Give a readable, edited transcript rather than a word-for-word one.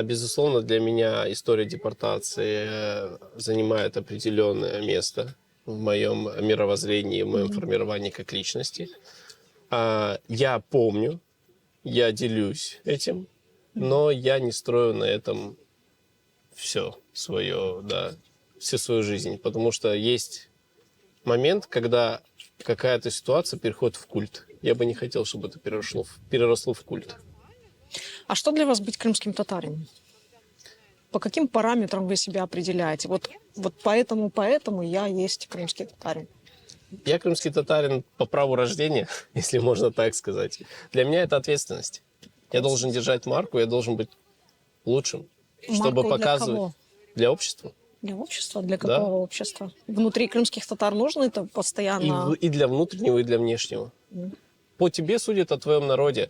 Безусловно, для меня история депортации занимает определенное место в моем мировоззрении, в моем формировании как личности. Я помню, я делюсь этим, но я не строю на этом всю свою жизнь, потому что есть момент, когда какая-то ситуация переходит в культ. Я бы не хотел, чтобы это переросло в культ. А что для вас быть крымским татарином? По каким параметрам вы себя определяете? Вот поэтому я есть крымский татарин. Я крымский татарин по праву рождения, если можно так сказать. Для меня это ответственность. Я должен держать марку, я должен быть лучшим, чтобы Марку показывать. для кого? Для общества. Для общества? Для какого общества? Внутри крымских татар нужно это постоянно? И для внутреннего, и для внешнего. По тебе судят о твоем народе.